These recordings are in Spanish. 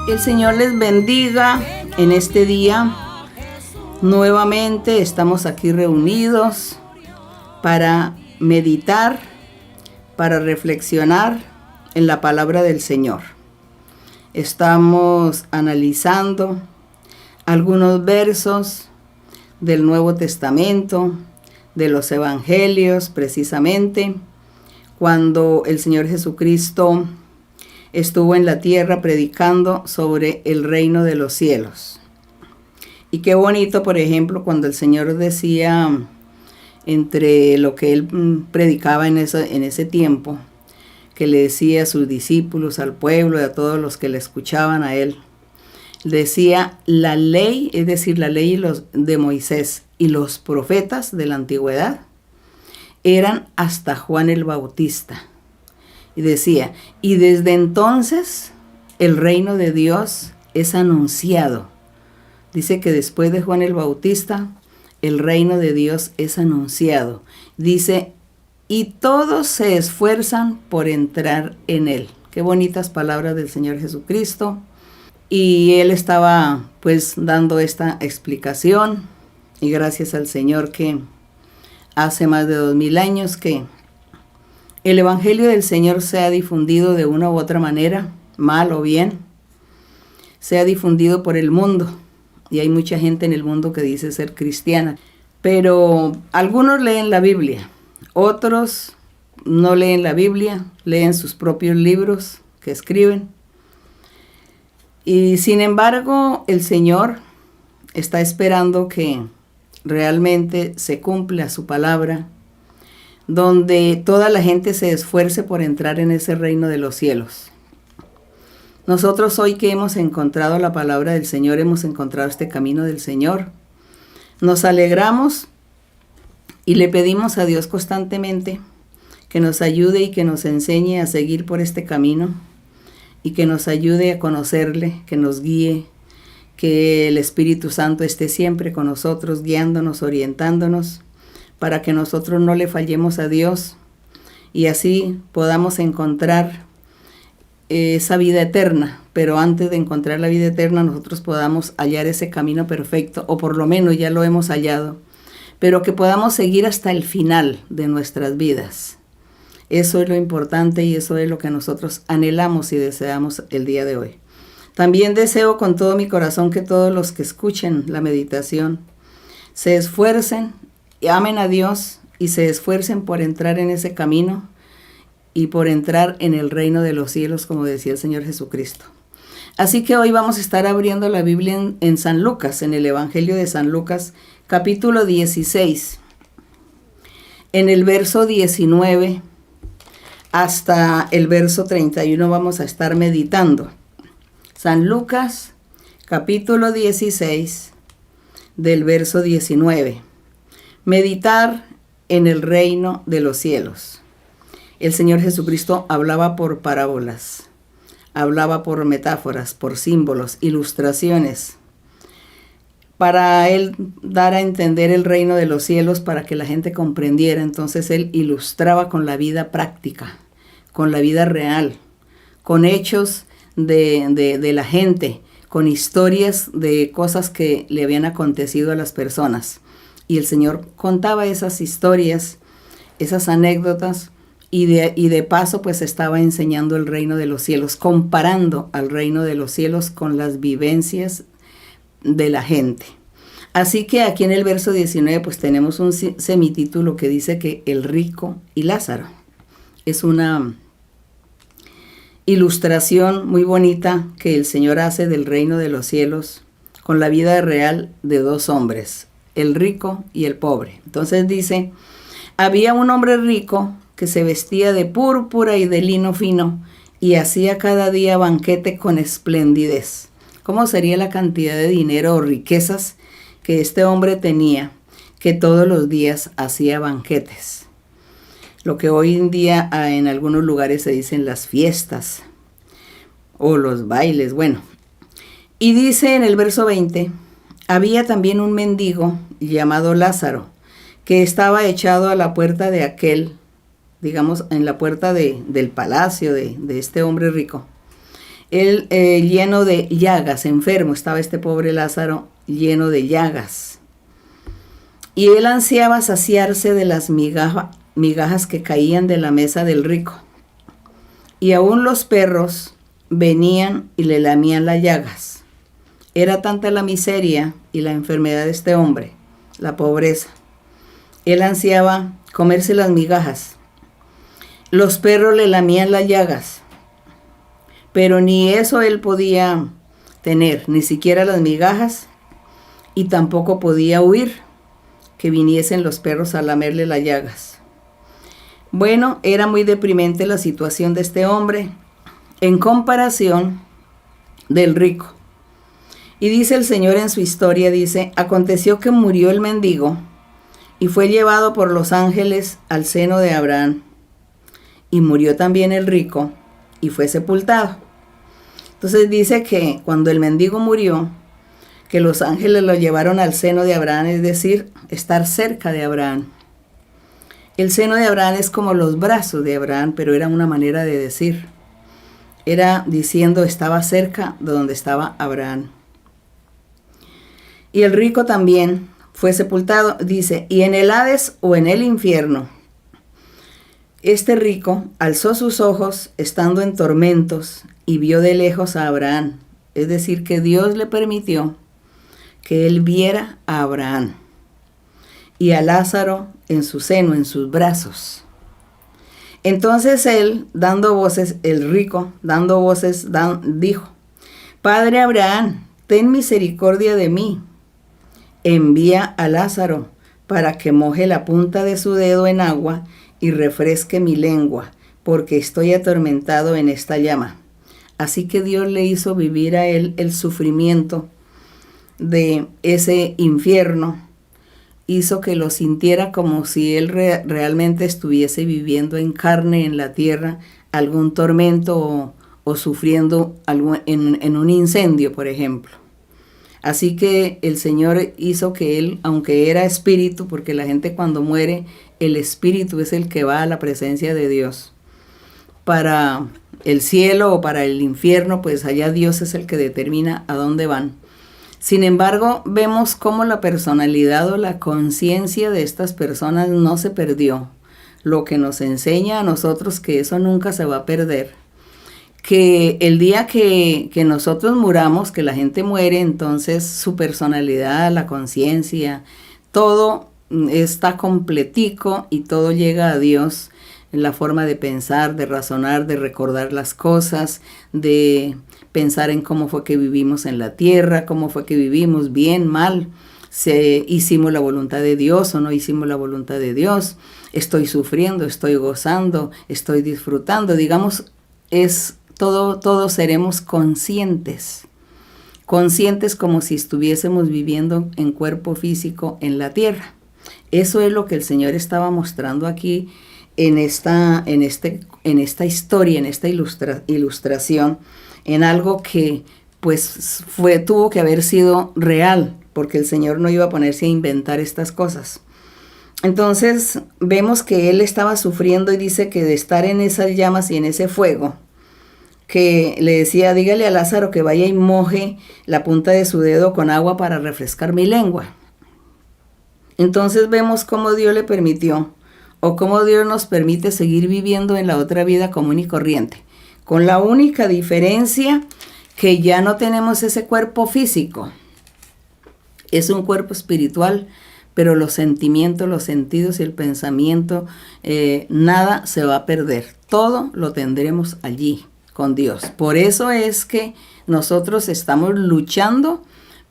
El Señor les bendiga en este día. Nuevamente estamos aquí reunidos para meditar, para reflexionar en la palabra del Señor. Estamos analizando algunos versos del Nuevo Testamento, de los Evangelios, precisamente, cuando el Señor Jesucristo estuvo en la tierra predicando sobre el reino de los cielos. Y qué bonito, por ejemplo, cuando el Señor decía, entre lo que Él predicaba en ese tiempo, que le decía a sus discípulos, al pueblo y a todos los que le escuchaban a Él, decía la ley, es decir, la ley de Moisés y los profetas de la antigüedad, eran hasta Juan el Bautista. Y decía, y desde entonces el reino de Dios es anunciado. Dice que después de Juan el Bautista, el reino de Dios es anunciado. Dice, y todos se esfuerzan por entrar en él. Qué bonitas palabras del Señor Jesucristo. Y Él estaba pues dando esta explicación. Y gracias al Señor que hace más de 2000 años que el Evangelio del Señor se ha difundido de una u otra manera, mal o bien, se ha difundido por el mundo. Y hay mucha gente en el mundo que dice ser cristiana. Pero algunos leen la Biblia, otros no leen la Biblia, leen sus propios libros que escriben. Y sin embargo, el Señor está esperando que realmente se cumpla su palabra, donde toda la gente se esfuerce por entrar en ese reino de los cielos. Nosotros hoy que hemos encontrado la palabra del Señor, hemos encontrado este camino del Señor, nos alegramos y le pedimos a Dios constantemente que nos ayude y que nos enseñe a seguir por este camino y que nos ayude a conocerle, que nos guíe, que el Espíritu Santo esté siempre con nosotros, guiándonos, orientándonos, para que nosotros no le fallemos a Dios y así podamos encontrar esa vida eterna. Pero antes de encontrar la vida eterna, nosotros podamos hallar ese camino perfecto, o por lo menos ya lo hemos hallado, pero que podamos seguir hasta el final de nuestras vidas. Eso es lo importante y eso es lo que nosotros anhelamos y deseamos el día de hoy. También deseo con todo mi corazón que todos los que escuchen la meditación se esfuercen y amen a Dios y se esfuercen por entrar en ese camino y por entrar en el reino de los cielos, como decía el Señor Jesucristo. Así que hoy vamos a estar abriendo la Biblia en San Lucas, en el Evangelio de San Lucas, capítulo 16, en el verso 19 hasta el verso 31 vamos a estar meditando. San Lucas, capítulo 16, del verso 19. Meditar en el reino de los cielos. El Señor Jesucristo hablaba por parábolas, hablaba por metáforas, por símbolos, ilustraciones, para Él dar a entender el reino de los cielos para que la gente comprendiera. Entonces Él ilustraba con la vida práctica, con la vida real, con hechos de la gente, con historias de cosas que le habían acontecido a las personas. Y el Señor contaba esas historias, esas anécdotas, y de paso pues estaba enseñando el reino de los cielos, comparando al reino de los cielos con las vivencias de la gente. Así que aquí en el verso 19 pues tenemos un semitítulo que dice que el rico y Lázaro. Es una ilustración muy bonita que el Señor hace del reino de los cielos con la vida real de dos hombres, el rico y el pobre. Entonces dice, había un hombre rico que se vestía de púrpura y de lino fino y hacía cada día banquete con esplendidez. ¿Cómo sería la cantidad de dinero o riquezas que este hombre tenía, que todos los días hacía banquetes? Lo que hoy en día en algunos lugares se dicen las fiestas o los bailes, bueno. Y dice en el verso 20, había también un mendigo llamado Lázaro, que estaba echado a la puerta de aquel, digamos, en la puerta del palacio de este hombre rico, Él lleno de llagas, enfermo, estaba este pobre Lázaro lleno de llagas. Y él ansiaba saciarse de las migajas que caían de la mesa del rico. Y aún los perros venían y le lamían las llagas. Era tanta la miseria y la enfermedad de este hombre, la pobreza. Él ansiaba comerse las migajas. Los perros le lamían las llagas. Pero ni eso él podía tener, ni siquiera las migajas, y tampoco podía huir que viniesen los perros a lamerle las llagas. Bueno, era muy deprimente la situación de este hombre en comparación del rico. Y dice el Señor en su historia, dice, aconteció que murió el mendigo y fue llevado por los ángeles al seno de Abraham. Y murió también el rico y fue sepultado. Entonces dice que cuando el mendigo murió, que los ángeles lo llevaron al seno de Abraham, es decir, estar cerca de Abraham. El seno de Abraham es como los brazos de Abraham, pero era una manera de decir. Era diciendo, estaba cerca de donde estaba Abraham. Y el rico también fue sepultado, dice, y en el Hades o en el infierno. Este rico alzó sus ojos estando en tormentos y vio de lejos a Abraham. Es decir, que Dios le permitió que él viera a Abraham y a Lázaro en su seno, en sus brazos. Entonces él, dando voces, el rico, dando voces, dijo, Padre Abraham, ten misericordia de mí. Envía a Lázaro para que moje la punta de su dedo en agua y refresque mi lengua, porque estoy atormentado en esta llama. Así que Dios le hizo vivir a él el sufrimiento de ese infierno, hizo que lo sintiera como si él realmente estuviese viviendo en carne en la tierra algún tormento o sufriendo algo en un incendio, por ejemplo. Así que el Señor hizo que él, aunque era espíritu, porque la gente cuando muere, el espíritu es el que va a la presencia de Dios. Para el cielo o para el infierno, pues allá Dios es el que determina a dónde van. Sin embargo, vemos cómo la personalidad o la conciencia de estas personas no se perdió. Lo que nos enseña a nosotros que eso nunca se va a perder. Que el día que nosotros muramos, que la gente muere, entonces su personalidad, la conciencia, todo está completico y todo llega a Dios en la forma de pensar, de razonar, de recordar las cosas, de pensar en cómo fue que vivimos en la tierra, cómo fue que vivimos, bien, mal, hicimos la voluntad de Dios o no hicimos la voluntad de Dios, estoy sufriendo, estoy gozando, estoy disfrutando, digamos, todos seremos conscientes como si estuviésemos viviendo en cuerpo físico en la tierra. Eso es lo que el Señor estaba mostrando aquí en esta historia, en esta ilustración, en algo que pues tuvo que haber sido real, porque el Señor no iba a ponerse a inventar estas cosas. Entonces vemos que él estaba sufriendo y dice que de estar en esas llamas y en ese fuego, que le decía, dígale a Lázaro que vaya y moje la punta de su dedo con agua para refrescar mi lengua. Entonces vemos cómo Dios le permitió, o cómo Dios nos permite seguir viviendo en la otra vida común y corriente, con la única diferencia que ya no tenemos ese cuerpo físico, es un cuerpo espiritual, pero los sentimientos, los sentidos y el pensamiento, nada se va a perder, todo lo tendremos allí con Dios. Por eso es que nosotros estamos luchando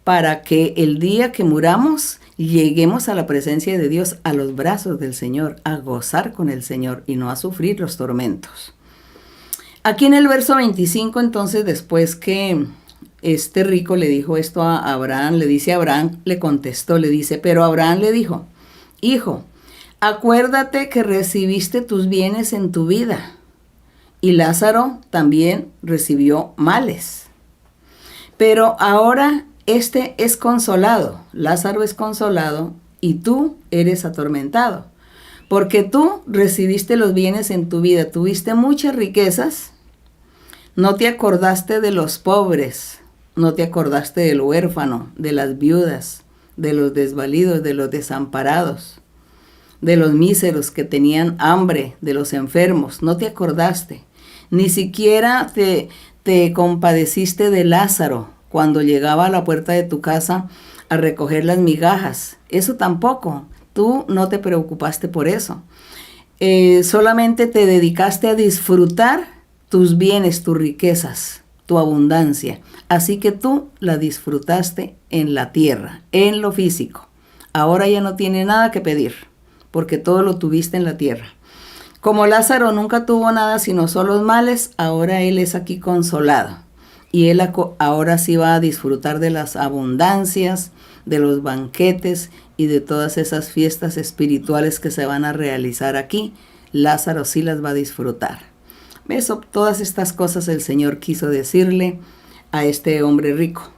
para que el día que muramos lleguemos a la presencia de Dios, a los brazos del Señor, a gozar con el Señor y no a sufrir los tormentos. Aquí en el verso 25, entonces, después que este rico le dijo esto a Abraham, le dice a Abraham, le contestó, le dice, pero Abraham le dijo, hijo, acuérdate que recibiste tus bienes en tu vida, y Lázaro también recibió males. Pero ahora este es consolado, Lázaro es consolado, y tú eres atormentado, porque tú recibiste los bienes en tu vida, tuviste muchas riquezas, No te acordaste de los pobres, no te acordaste del huérfano, de las viudas, de los desvalidos, de los desamparados, de los míseros que tenían hambre, de los enfermos. No te acordaste. Ni siquiera te compadeciste de Lázaro cuando llegaba a la puerta de tu casa a recoger las migajas. Eso tampoco. Tú no te preocupaste por eso. Solamente te dedicaste a disfrutar tus bienes, tus riquezas, tu abundancia. Así que tú la disfrutaste en la tierra, en lo físico. Ahora ya no tiene nada que pedir, porque todo lo tuviste en la tierra. Como Lázaro nunca tuvo nada sino solo males, ahora él es aquí consolado. Y él ahora sí va a disfrutar de las abundancias, de los banquetes y de todas esas fiestas espirituales que se van a realizar aquí. Lázaro sí las va a disfrutar. ¿Ves? Todas estas cosas el Señor quiso decirle a este hombre rico.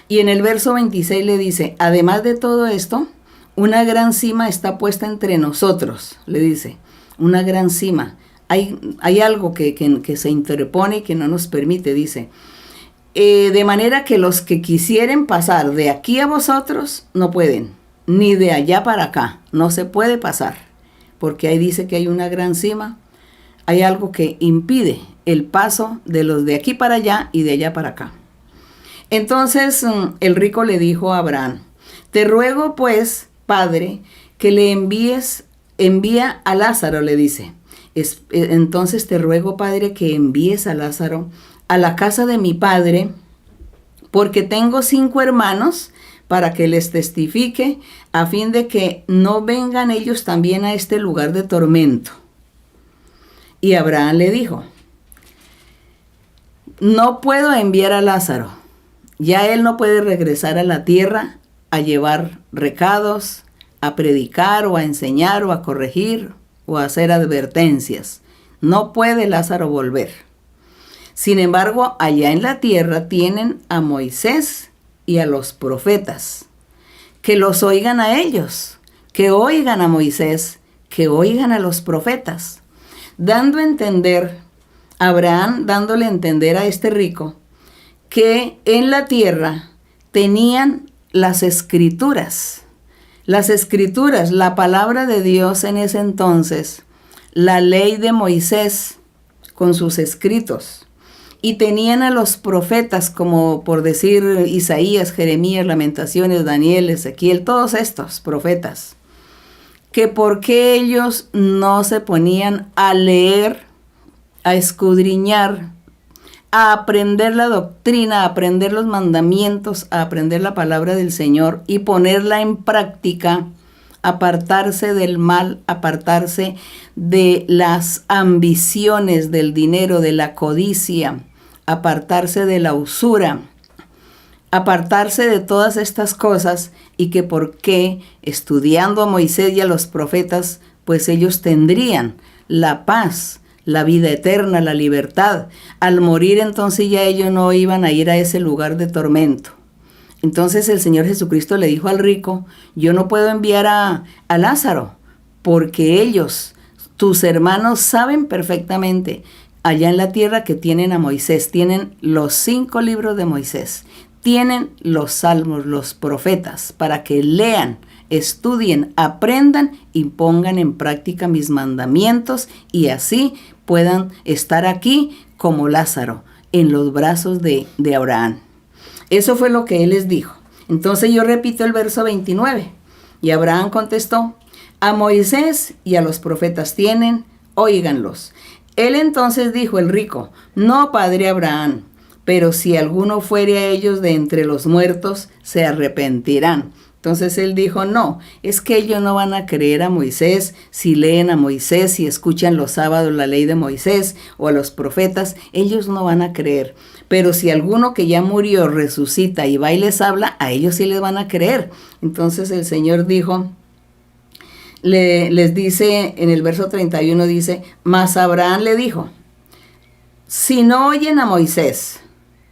Y en el verso 26 le dice, además de todo esto, una gran cima está puesta entre nosotros, le dice, una gran cima. Hay algo que se interpone y que no nos permite, dice. De manera que los que quisieren pasar de aquí a vosotros no pueden, ni de allá para acá, no se puede pasar, porque ahí dice que hay una gran cima, hay algo que impide el paso de los de aquí para allá y de allá para acá. Entonces el rico le dijo a Abraham, te ruego pues, Padre, que le envía a Lázaro, le dice. Entonces te ruego, Padre, que envíes a Lázaro a la casa de mi padre, porque tengo 5 hermanos, para que les testifique, a fin de que no vengan ellos también a este lugar de tormento. Y Abraham le dijo, no puedo enviar a Lázaro, ya él no puede regresar a la tierra a llevar recados, a predicar o a enseñar o a corregir o a hacer advertencias. No puede Lázaro volver. Sin embargo, allá en la tierra tienen a Moisés y a los profetas. Que los oigan a ellos, que oigan a Moisés, que oigan a los profetas. Dando a entender, Abraham dándole a entender a este rico, que en la tierra tenían las escrituras. Las escrituras, la palabra de Dios en ese entonces, la ley de Moisés con sus escritos. Y tenían a los profetas, como por decir Isaías, Jeremías, Lamentaciones, Daniel, Ezequiel, todos estos profetas. Que por qué ellos no se ponían a leer, a escudriñar, a aprender la doctrina, a aprender los mandamientos, a aprender la palabra del Señor y ponerla en práctica, apartarse del mal, apartarse de las ambiciones del dinero, de la codicia, apartarse de la usura, apartarse de todas estas cosas, y que por qué estudiando a Moisés y a los profetas, pues ellos tendrían la paz, la vida eterna, la libertad. Al morir entonces ya ellos no iban a ir a ese lugar de tormento. Entonces el Señor Jesucristo le dijo al rico, yo no puedo enviar a Lázaro, porque ellos, tus hermanos, saben perfectamente allá en la tierra que tienen a Moisés, tienen los 5 libros de Moisés, tienen los salmos, los profetas, para que lean, estudien, aprendan y pongan en práctica mis mandamientos, y así puedan estar aquí como Lázaro, en los brazos de Abraham. Eso fue lo que él les dijo. Entonces yo repito el verso 29. Y Abraham contestó, a Moisés y a los profetas tienen, óiganlos. Él entonces dijo, el rico, no, padre Abraham, pero si alguno fuere a ellos de entre los muertos, se arrepentirán. Entonces él dijo, no, es que ellos no van a creer a Moisés si leen a Moisés, si escuchan los sábados la ley de Moisés o a los profetas, ellos no van a creer. Pero si alguno que ya murió resucita y va y les habla, a ellos sí les van a creer. Entonces el Señor dijo, les dice en el verso 31, dice, mas Abraham le dijo, si no oyen a Moisés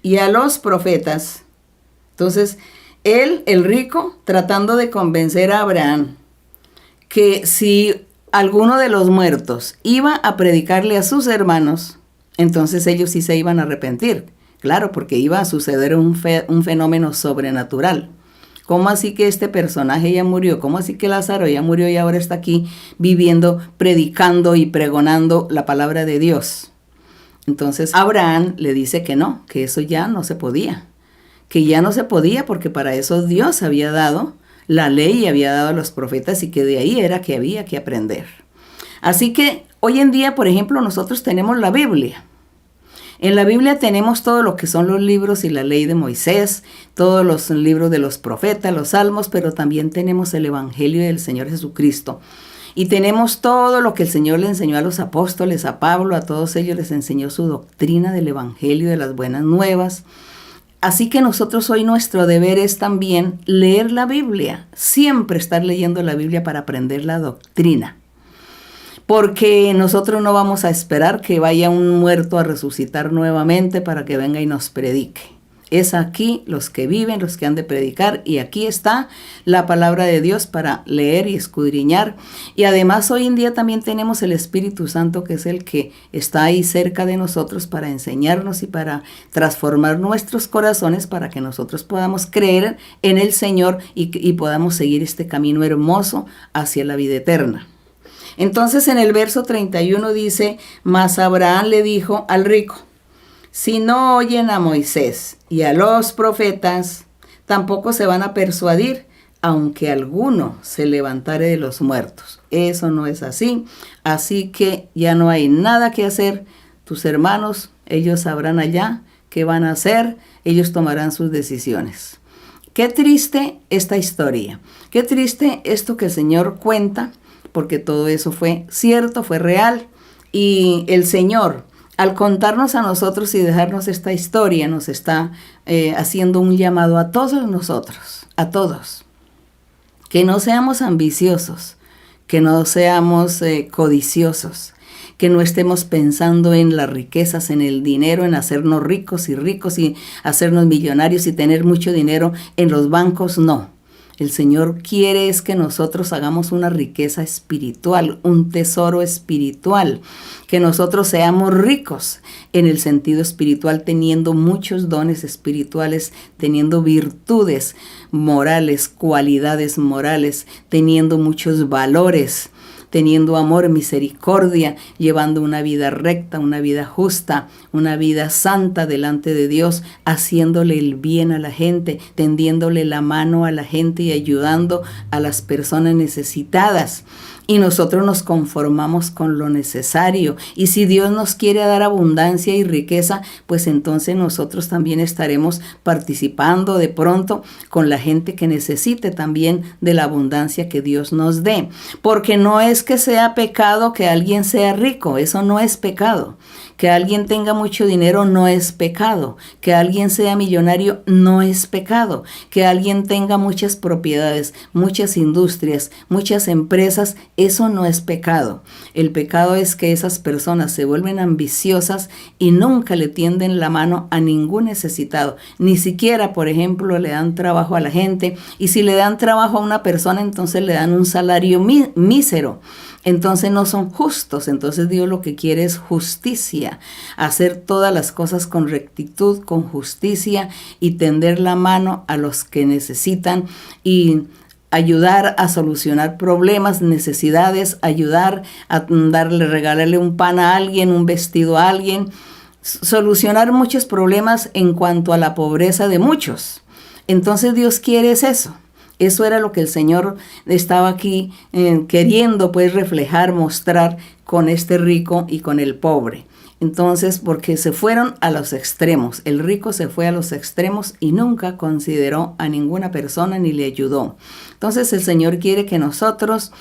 y a los profetas, entonces él, el rico, tratando de convencer a Abraham que si alguno de los muertos iba a predicarle a sus hermanos, entonces ellos sí se iban a arrepentir. Claro, porque iba a suceder un fenómeno sobrenatural. ¿Cómo así que este personaje ya murió? ¿Cómo así que Lázaro ya murió y ahora está aquí viviendo, predicando y pregonando la palabra de Dios? Entonces Abraham le dice que no, que eso ya no se podía. Que ya no se podía porque para eso Dios había dado la ley y había dado a los profetas y que de ahí era que había que aprender. Así que hoy en día, por ejemplo, nosotros tenemos la Biblia. En la Biblia tenemos todo lo que son los libros y la ley de Moisés, todos los libros de los profetas, los salmos, pero también tenemos el Evangelio del Señor Jesucristo. Y tenemos todo lo que el Señor le enseñó a los apóstoles, a Pablo, a todos ellos les enseñó su doctrina del Evangelio, de las buenas nuevas. Así que nosotros hoy nuestro deber es también leer la Biblia, siempre estar leyendo la Biblia para aprender la doctrina. Porque nosotros no vamos a esperar que vaya un muerto a resucitar nuevamente para que venga y nos predique. Es aquí los que viven, los que han de predicar, y aquí está la palabra de Dios para leer y escudriñar. Y además hoy en día también tenemos el Espíritu Santo, que es el que está ahí cerca de nosotros para enseñarnos y para transformar nuestros corazones para que nosotros podamos creer en el Señor y podamos seguir este camino hermoso hacia la vida eterna. Entonces en el verso 31 dice, mas Abraham le dijo al rico, si no oyen a Moisés y a los profetas, tampoco se van a persuadir, aunque alguno se levantare de los muertos. Eso no es así, así que ya no hay nada que hacer. Tus hermanos, ellos sabrán allá qué van a hacer, ellos tomarán sus decisiones. Qué triste esta historia, qué triste esto que el Señor cuenta, porque todo eso fue cierto, fue real, y el Señor, al contarnos a nosotros y dejarnos esta historia, nos está haciendo un llamado a todos nosotros, a todos, que no seamos ambiciosos, que no seamos codiciosos, que no estemos pensando en las riquezas, en el dinero, en hacernos ricos y hacernos millonarios y tener mucho dinero en los bancos, no. El Señor quiere es que nosotros hagamos una riqueza espiritual, un tesoro espiritual, que nosotros seamos ricos en el sentido espiritual, teniendo muchos dones espirituales, teniendo virtudes morales, cualidades morales, teniendo muchos valores, teniendo amor, misericordia, llevando una vida recta, una vida justa, una vida santa delante de Dios, haciéndole el bien a la gente, tendiéndole la mano a la gente y ayudando a las personas necesitadas. Y nosotros nos conformamos con lo necesario. Y si Dios nos quiere dar abundancia y riqueza, pues entonces nosotros también estaremos participando de pronto con la gente que necesite también de la abundancia que Dios nos dé. Porque no es que sea pecado que alguien sea rico, eso no es pecado. Que alguien tenga mucho dinero no es pecado. Que alguien sea millonario no es pecado. Que alguien tenga muchas propiedades, muchas industrias, muchas empresas, eso no es pecado. El pecado es que esas personas se vuelven ambiciosas y nunca le tienden la mano a ningún necesitado. Ni siquiera, por ejemplo, le dan trabajo a la gente. Y si le dan trabajo a una persona, entonces le dan un salario mísero. Entonces no son justos. Entonces Dios lo que quiere es justicia, hacer todas las cosas con rectitud, con justicia y tender la mano a los que necesitan y ayudar a solucionar problemas, necesidades, ayudar a regalarle un pan a alguien, un vestido a alguien, solucionar muchos problemas en cuanto a la pobreza de muchos. Entonces Dios quiere es eso. Eso era lo que el Señor estaba aquí queriendo pues reflejar, mostrar con este rico y con el pobre. Entonces, porque se fueron a los extremos. El rico se fue a los extremos y nunca consideró a ninguna persona ni le ayudó. Entonces, el Señor quiere que nosotros,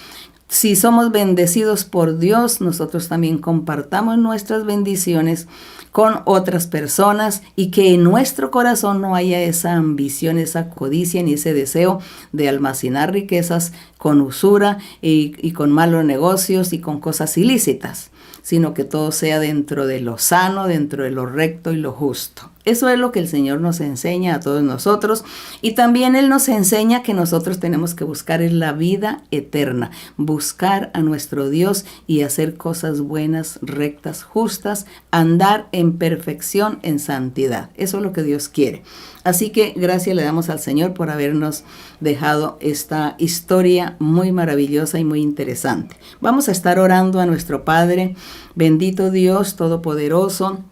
si somos bendecidos por Dios, nosotros también compartamos nuestras bendiciones con otras personas y que en nuestro corazón no haya esa ambición, esa codicia ni ese deseo de almacenar riquezas con usura y con malos negocios y con cosas ilícitas, sino que todo sea dentro de lo sano, dentro de lo recto y lo justo. Eso es lo que el Señor nos enseña a todos nosotros, y también Él nos enseña que nosotros tenemos que buscar en la vida eterna, buscar a nuestro Dios y hacer cosas buenas, rectas, justas, andar en perfección, en santidad. Eso es lo que Dios quiere. Así que gracias le damos al Señor por habernos dejado esta historia muy maravillosa y muy interesante. Vamos a estar orando a nuestro Padre. Bendito Dios Todopoderoso.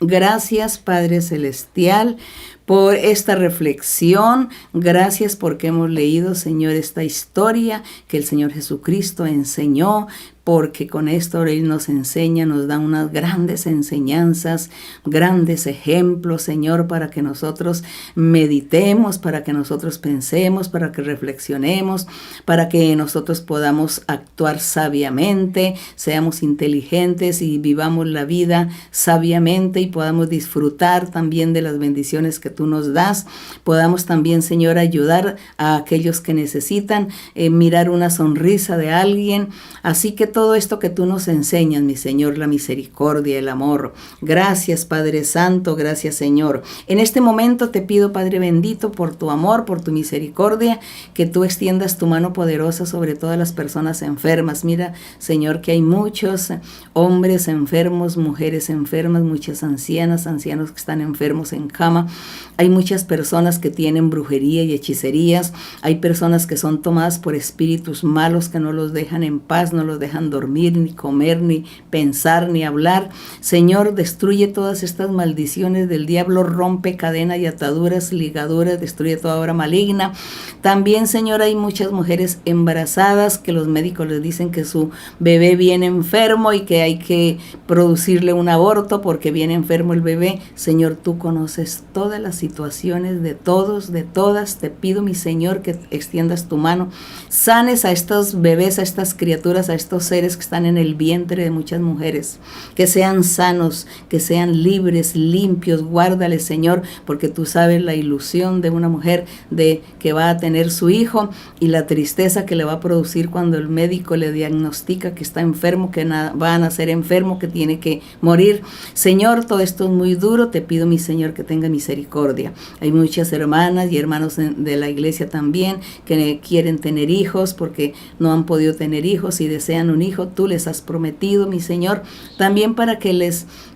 Gracias, Padre Celestial, por esta reflexión. Gracias porque hemos leído, Señor, esta historia que el Señor Jesucristo enseñó, porque con esto Él nos enseña, nos da unas grandes enseñanzas, grandes ejemplos, Señor, para que nosotros meditemos, para que nosotros pensemos, para que reflexionemos, para que nosotros podamos actuar sabiamente, seamos inteligentes y vivamos la vida sabiamente y podamos disfrutar también de las bendiciones que tú nos das. Podamos también, Señor, ayudar a aquellos que necesitan, mirar una sonrisa de alguien. Así que todo esto que tú nos enseñas, mi Señor, la misericordia, el amor. Gracias, Padre Santo, gracias, Señor. En este momento te pido, Padre bendito, por tu amor, por tu misericordia, que tú extiendas tu mano poderosa sobre todas las personas enfermas. Mira, Señor, que hay muchos hombres enfermos, mujeres enfermas, muchas ancianas, ancianos que están enfermos en cama. Hay muchas personas que tienen brujería y hechicerías. Hay personas que son tomadas por espíritus malos que no los dejan en paz, no los dejan dormir, ni comer, ni pensar, ni hablar. Señor, destruye todas estas maldiciones del diablo, rompe cadenas y ataduras, ligaduras, destruye toda obra maligna. También, Señor, hay muchas mujeres embarazadas que los médicos les dicen que su bebé viene enfermo y que hay que producirle un aborto porque viene enfermo el bebé. Señor, tú conoces todas las situaciones de todos, de todas. Te pido, mi Señor, que extiendas tu mano, sanes a estos bebés, a estas criaturas, a estos seres que están en el vientre de muchas mujeres, que sean sanos, que sean libres, limpios. Guárdales, Señor, porque tú sabes la ilusión de una mujer de que va a tener su hijo y la tristeza que le va a producir cuando el médico le diagnostica que está enfermo, que va a nacer enfermo, que tiene que morir. Señor, todo esto es muy duro. Te pido, mi Señor, que tenga misericordia. Hay muchas hermanas y hermanos de la iglesia también que quieren tener hijos porque no han podido tener hijos y desean un hijo. Tú les has prometido, mi Señor, también para que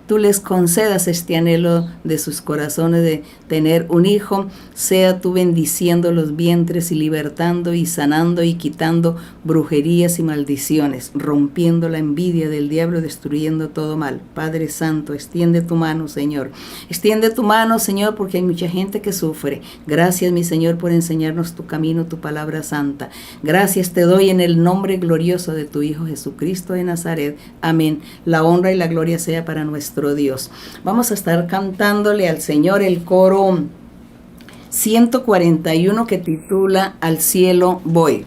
tú les concedas este anhelo de sus corazones de tener un hijo. Sea tú bendiciendo los vientres y libertando y sanando y quitando brujerías y maldiciones, rompiendo la envidia del diablo, destruyendo todo mal. Padre Santo, extiende tu mano, Señor. Extiende tu mano, Señor, porque hay mucha gente que sufre. Gracias, mi Señor, por enseñarnos tu camino, tu palabra santa. Gracias te doy en el nombre glorioso de tu Hijo Jesucristo de Nazaret. Amén. La honra y la gloria sea para nuestro Dios. Vamos a estar cantándole al Señor el coro 141 que titula Al cielo voy.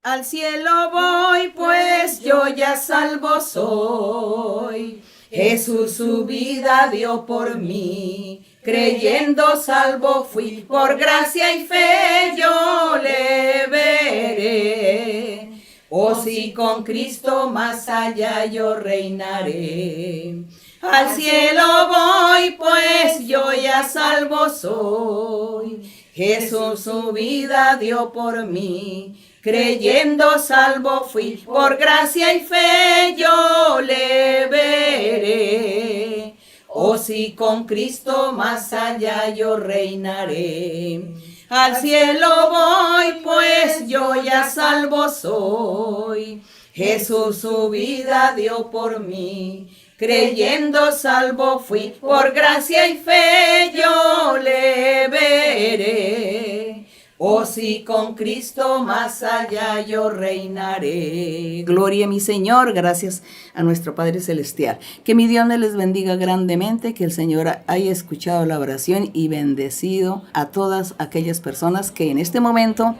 Al cielo voy, pues yo ya salvo soy. Jesús su vida dio por mí. Creyendo salvo fui, por gracia y fe yo le veré. Oh, si con Cristo más allá yo reinaré. Al cielo voy, pues yo ya salvo soy. Jesús su vida dio por mí. Creyendo salvo fui, por gracia y fe yo le veré. Oh, si con Cristo más allá yo reinaré. Al cielo voy, pues yo ya salvo soy. Jesús su vida dio por mí. Creyendo salvo fui, por gracia y fe yo le veré. Oh, si con Cristo más allá yo reinaré. Gloria a mi Señor, gracias a nuestro Padre Celestial. Que mi Dios me les bendiga grandemente, que el Señor haya escuchado la oración y bendecido a todas aquellas personas que en este momento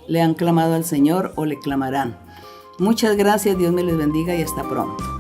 le han clamado al Señor o le clamarán. Muchas gracias, Dios me les bendiga y hasta pronto.